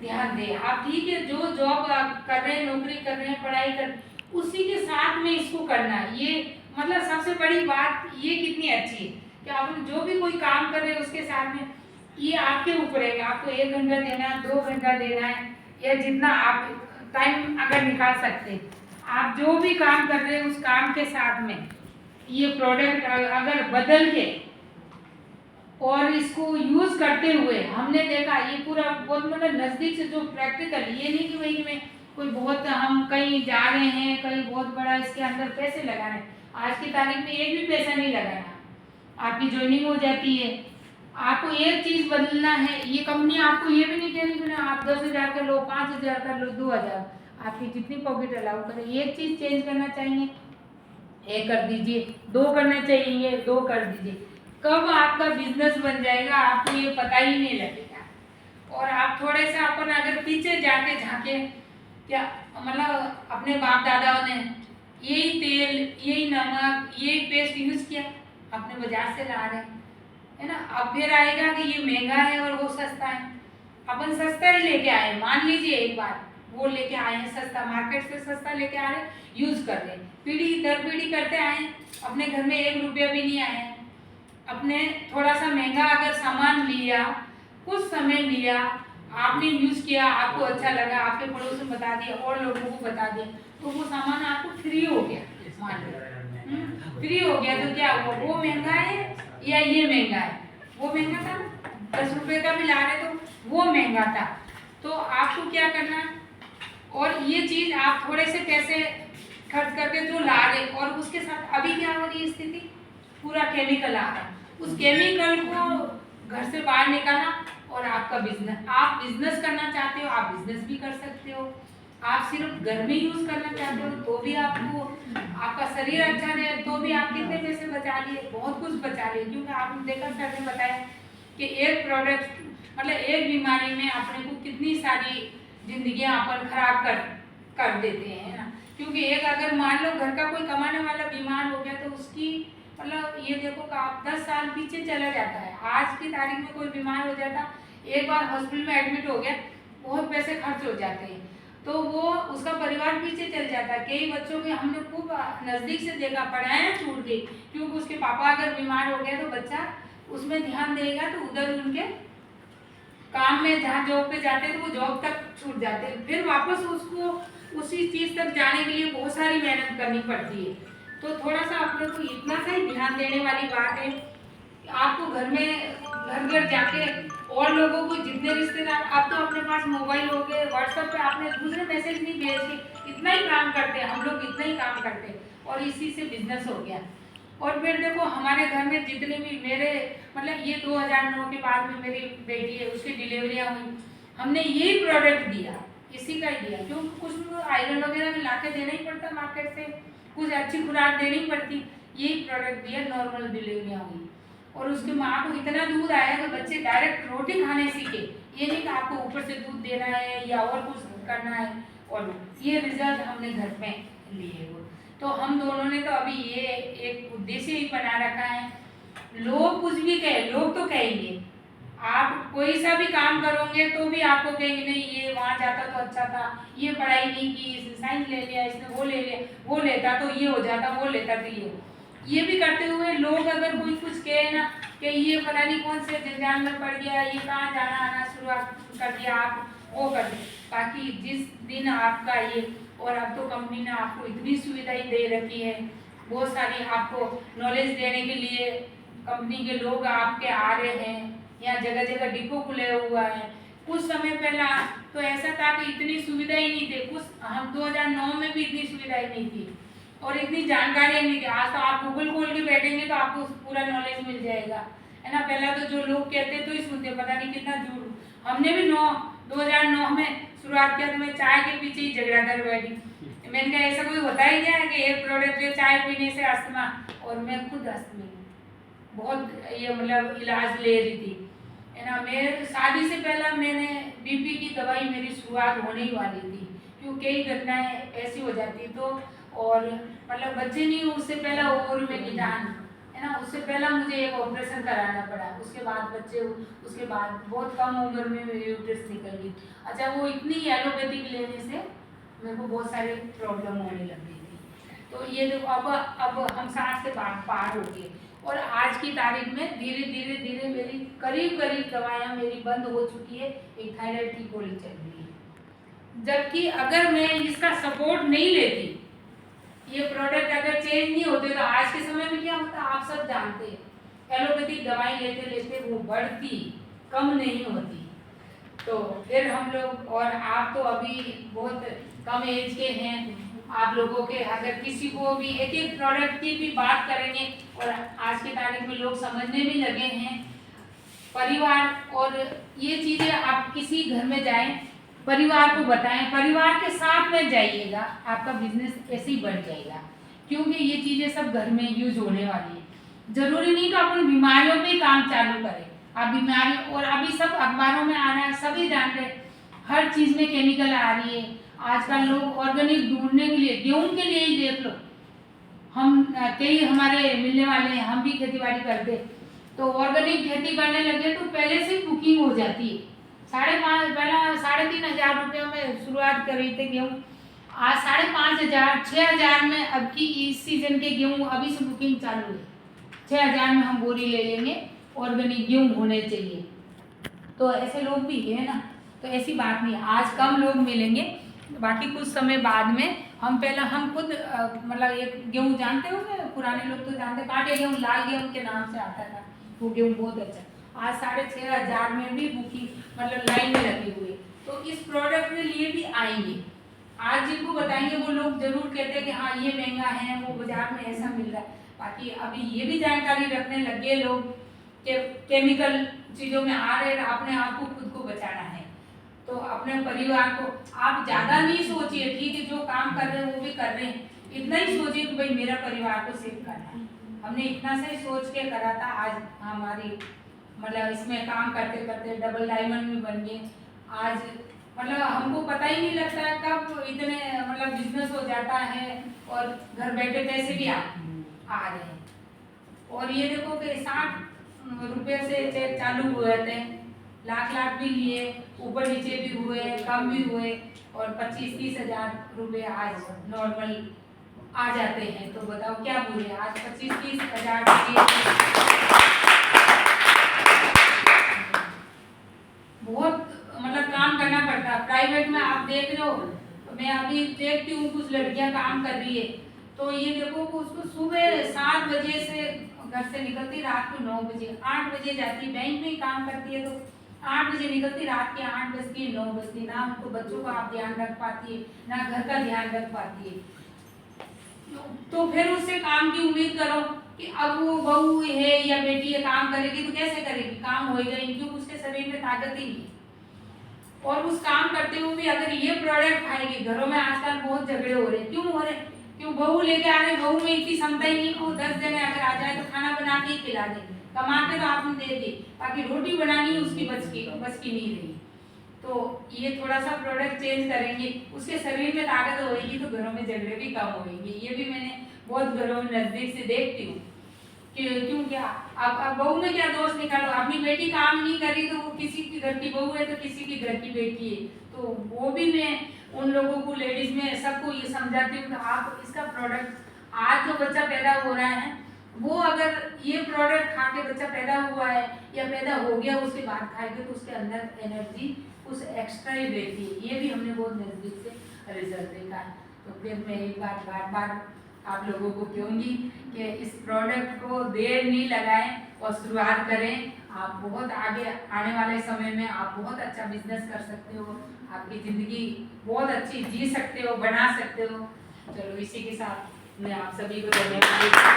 ध्यान दें। आप ठीक है, जो जॉब आप कर रहे हैं, नौकरी कर रहे हैं, पढ़ाई कर, उसी के साथ में इसको करना है। ये मतलब सबसे बड़ी बात ये कितनी अच्छी है कि आप जो भी कोई काम कर रहे हैं उसके साथ में, ये आपके ऊपर है। आपको 1 घंटा देना है, 2 घंटा देना है, या जितना आप टाइम अगर निकाल सकते हैं, आप जो भी काम कर रहे हैं उस काम के साथ में ये प्रोडक्ट अगर बदल के और इसको यूज करते हुए हमने देखा, ये पूरा बहुत मतलब नजदीक से जो प्रैक्टिकल, ये नहीं कि भाई में कोई बहुत हम कहीं जा रहे हैं, कहीं बहुत बड़ा इसके अंदर पैसे लगा रहे हैं। आज की तारीख में एक भी पैसा नहीं लगाना, आपकी ज्वाइनिंग हो जाती है। आपको एक चीज बदलना है, ये कंपनी आपको ये भी नहीं कहनी कि आप 10,000 कर लो, 5,000 कर लो, 2,000, आपकी जितनी पॉकेट अलाउ करे। एक चीज चेंज करना चाहिए, एक कर दीजिए, 2 करना चाहिए, 2 कर दीजिए। कब आपका बिजनेस बन जाएगा आपको ये पता ही नहीं लगेगा। और आप थोड़े से अपन अगर पीछे जाके झांके, क्या मतलब अपने बाप दादाओं ने यही तेल, यही नमक, यही पेस्ट यूज किया, अपने बाजार से ला रहे हैं, है ना। अब फिर आएगा कि ये महंगा है और वो सस्ता है, अपन सस्ता ही लेके आए। मान लीजिए एक बार वो लेके आए हैं सस्ता, मार्केट से सस्ता लेके आ रहे, यूज कर रहे, पीढ़ी दर पीढ़ी करते आए, अपने घर में 1 रुपया भी नहीं आया। अपने थोड़ा सा महंगा अगर सामान लिया, कुछ समय लिया, आपने यूज किया, आपको अच्छा लगा, आपके पड़ोस में बता दिया और लोगों को बता दिया, तो वो सामान आपको फ्री हो गया। मान लो फ्री हो गया तो क्या हुआ, वो महंगा है या ये महंगा है? वो महंगा था ना, 10 रुपए का भी ला रहे तो वो महंगा था। तो आपको क्या करना, और ये चीज आप थोड़े से पैसे खर्च करके जो ला रहे, और उसके साथ अभी क्या हो रही है स्थिति, पूरा केमिकल आ रहा है। उस केमिकल को घर से बाहर निकालना, और आपका बिजनेस, आप बिजनेस करना चाहते हो आप बिजनेस भी कर सकते हो। आप सिर्फ घर में यूज करना चाहते हो तो भी आपको, आपका शरीर अच्छा रहे तो भी आप कितने पैसे बचा लिए, बहुत कुछ बचा लिए। क्योंकि आपने देखा, सर ने बताया कि एक प्रोडक्ट मतलब एक बीमारी में अपने को कितनी सारी जिंदगियां अपन खराब कर देते हैं ना। क्योंकि एक अगर मान लो घर का कोई कमाने वाला बीमार हो गया तो उसकी मतलब ये देखो कि आप 10 साल पीछे चला जाता है। आज की तारीख में कोई बीमार हो जाता, एक बार हॉस्पिटल में एडमिट हो गया, बहुत पैसे खर्च हो जाते हैं, तो वो उसका परिवार पीछे चल जाता है। कई बच्चों के हमने खूब नजदीक से देखा, पढ़ाया छूट गई, क्योंकि उसके पापा अगर बीमार हो गया तो बच्चा उसमें ध्यान देगा, तो उधर उनके काम में जहाँ जॉब पे जाते हैं तो वो जॉब तक छूट जाते हैं, फिर वापस उसको उसी चीज तक जाने के लिए बहुत सारी मेहनत करनी पड़ती है। तो थोड़ा सा अपने को इतना सा ही ध्यान देने वाली बात है, आपको घर में घर घर जाके और लोगों को, जितने रिश्तेदार, आप तो अपने पास मोबाइल हो गए, व्हाट्सएप पे आपने दूसरे मैसेज नहीं भेज के इतना ही काम करते हैं, हम लोग इतना ही काम करते हैं, और इसी से बिजनेस हो गया। और फिर देखो हमारे घर में जितने भी मेरे मतलब ये 2009 के बाद में मेरी बेटी है, उसकी डिलीवरियाँ हुई, हमने यही प्रोडक्ट दिया, इसी का ही दिया। क्योंकि कुछ आयरन वगैरह में ला के देना ही पड़ता मार्केट से, कुछ अच्छी खुराक देनी पड़ती, यही प्रोडक्ट दिया, नॉर्मल डिलीवरियाँ हुई। और उसकी माँ को इतना दूध आया कि बच्चे डायरेक्ट रोटी खाने सीखे, ये नहीं कि आपको ऊपर से दूध देना है या और कुछ करना है। और ये रिजल्ट हमने घर में लिए वो, तो हम दोनों ने तो अभी ये एक उद्देश्य ही बना रखा है। लोग कुछ भी कहे, लोग तो कहेंगे, आप कोई सा भी काम करोगे तो भी आपको कहेंगे नहीं ये वहाँ जाता तो अच्छा था, ये पढ़ाई नहीं की, इसने साइंस ले लिया, इसने वो ले लिया, वो लेता तो ये हो जाता, वो लेता तो ये भी करते हुए लोग अगर कोई कुछ कहे ना कि ये पता नहीं कौन से जंजाल में पड़ गया, ये कहाँ जाना आना शुरुआत कर दिया, आप वो कर दे। बाकी जिस दिन आपका ये, और अब तो कंपनी ने आपको इतनी सुविधाएं दे रखी है, बहुत सारी आपको नॉलेज देने के लिए कंपनी के लोग आपके आ रहे हैं, यहाँ जगह जगह डिपो खुले हुआ है। कुछ समय पहला तो ऐसा था कि इतनी सुविधाएं नहीं थी, कुछ हम 2009 में भी इतनी सुविधाएं नहीं थी और इतनी जानकारियां नहीं थी। आज तो आप गूगल खोल के बैठेंगे तो आपको पूरा नॉलेज मिल जाएगा, है ना। पहला तो जो लोग कहते तो ही सुनते, पता नहीं कितना झूठ। हमने भी 2009 में शुरुआत किया तो मैं चाय के पीछे ही झगड़ा कर बैठी। मैंने कहा ऐसा कोई होता ही क्या है कि एक प्रोडक्ट जो चाय पीने से अस्थमा, और मैं खुद अस्थमी बहुत ये मतलब इलाज ले रही थी, है ना। मेरे शादी से पहला मैंने बीपी की दवाई मेरी शुरुआत होने ही वाली थी, क्योंकि कई घटनाएं ऐसी हो जाती तो, और मतलब बच्चे नहीं उससे पहला ओवर में निदान, है है ना। उससे पहला मुझे एक ऑपरेशन कराना पड़ा, उसके बाद बच्चे, उसके बाद बहुत कम उम्र में मेरी यूट्रस निकल गई। अच्छा, वो इतनी एलोपैथिक लेने से मेरे को बहुत सारे प्रॉब्लम होने लग गई थी। तो ये देखो, अब हम 60 से पार हो गए, और आज की तारीख में धीरे धीरे धीरे मेरी करीब दवाइयाँ मेरी बंद हो चुकी है। एक थायराइड की गोली चल रही है। जबकि अगर मैं इसका सपोर्ट नहीं लेती, ये प्रोडक्ट अगर चेंज नहीं होते, तो आज के समय में क्या होता आप सब जानते हैं। एलोपैथिक दवाई लेते लेते वो बढ़ती, कम नहीं होती। तो फिर हम लोग, और आप तो अभी बहुत कम एज के हैं, आप लोगों के अगर किसी को भी एक एक प्रोडक्ट की भी बात करेंगे, और आज की तारीख में लोग समझने भी लगे हैं। परिवार, और ये चीज़ें आप किसी घर में जाएं, परिवार को बताएं, परिवार के साथ में जाइएगा, आपका बिजनेस ऐसे ही बढ़ जाएगा। क्योंकि ये चीज़ें सब घर में यूज होने वाली है। जरूरी नहीं कि अपन बीमारियों पे काम चालू करें। आप बीमारी, और अभी सब अखबारों में आ रहा है, सभी जान रहे, हर चीज़ में केमिकल आ रही है। आजकल लोग ऑर्गेनिक ढूंढने के लिए, गेहूं के लिए ही देख लो, हम कई हमारे मिलने वाले हैं, हम भी खेती बाड़ी करते, तो ऑर्गेनिक खेती करने लगे तो पहले से बुकिंग हो जाती है। 5,500, पहला 3,500 रुपये में शुरुआत कर रही थे गेहूँ, आज 5,500, 6,000 में। अब की इस सीजन के गेहूँ अभी से बुकिंग चालू है। 6,000 में हम बोरी ले लेंगे, ऑर्गेनिक गेहूँ होने चाहिए। तो ऐसे लोग भी है ना, तो ऐसी बात नहीं, आज कम लोग मिलेंगे, बाकी कुछ समय बाद में हम खुद मतलब एक गेहूँ जानते हो, पुराने लोग तो जानते, कांटे गेहूँ, लाल गेहूँ के नाम से आता था, वो गेहूँ बहुत अच्छा। आज 6,500 में भी बुकिंग, मतलब लाइन में लगे हुए। तो इस प्रोडक्ट के लिए भी आएंगे, आज जिनको बताएंगे वो लोग जरूर कहते हैं कि हाँ ये महंगा है, वो बाजार में ऐसा मिल रहा है। बाकी अभी ये भी जानकारी रखने लगे लोग कि केमिकल चीज़ों में आ रहे हैं, अपने आप को खुद को बचाना है। तो अपने परिवार को आप ज़्यादा नहीं सोचिए, ठीक है, जो काम कर रहे हैं वो भी कर रहे हैं, इतना ही सोचिए कि भाई मेरा परिवार को सेव करना है। हमने इतना से सोच के करा था, आज हमारी मतलब इसमें काम करते करते डबल डायमंड भी बन गए। आज मतलब हमको पता ही नहीं लगता है कब इतने मतलब बिजनेस हो जाता है, और घर बैठे पैसे भी आ रहे हैं। और ये देखो कि 60 रुपये से चेक चालू हुए थे, लाख भी लिए, ऊपर नीचे भी हुए, कम भी हुए, और 25-30 हजार रुपये आज नॉर्मल आ जाते हैं। तो बताओ क्या बुरे, आज 25-30 हजार बहुत मतलब काम करना पड़ता है। प्राइवेट में आप देख रहे हो, मैं अभी देखती हूँ कुछ लड़कियां काम कर रही है, तो ये देखो कि उसको सुबह 7 बजे से घर से निकलती, रात को 9 बजे, 8 बजे जाती, बैंक में ही काम करती है, तो 8 बजे निकलती, रात के 8 बजती, 9 बजती, ना उनको बच्चों का आप ध्यान रख पाती है, ना घर का ध्यान रख पाती है। तो फिर उससे काम की उम्मीद करो कि अब वो बहू है या बेटी है, काम करेगी तो कैसे करेगी, काम होएगा ही, क्योंकि उसके शरीर में ताकत ही नहीं। और उस काम करते हुए भी अगर ये प्रोडक्ट खाएगी, घरों में आजकल बहुत झगड़े हो रहे हैं, क्यों हो रहे, क्यों बहू लेके आ रहे, बहू में इतनी क्षमता ही नहीं, वो 10 जने अगर आ जाए तो खाना बना के खिला दे, कमा के तो आपने दे दी, बाकी रोटी बनानी उसकी बच की नहीं रही। तो ये थोड़ा सा प्रोडक्ट चेंज करेंगे, उसके शरीर में ताकत होगी, तो घरों में झगड़े भी कम होंगे। ये भी मैंने बहुत घरों में नजदीक से देखती हूँ कि क्यों, क्या आप बहू में क्या दोष निकालो, अपनी बेटी काम नहीं करी तो वो किसी की घर की बहू है, तो किसी की घर की बेटी है। तो वो भी मैं उन लोगों को, लेडीज में सबको ये समझाती हूँ कि आप इसका प्रोडक्ट, आज जो बच्चा पैदा हो रहा है वो अगर ये प्रोडक्ट खा के बच्चा पैदा हुआ है या पैदा हो गया, उसके बाद खाएगा तो उसके अंदर एनर्जी कुछ एक्स्ट्रा ही रहती है। ये भी हमने बहुत नज़दीक से रिजल्ट देखा है। तो फिर मैं एक बार आप लोगों को कहूँगी कि इस प्रोडक्ट को देर नहीं लगाएं और शुरुआत करें। आप बहुत आगे आने वाले समय में आप बहुत अच्छा बिजनेस कर सकते हो, आपकी ज़िंदगी बहुत अच्छी जी सकते हो, बना सकते हो। चलो इसी के साथ मैं आप सभी को धन्यवाद।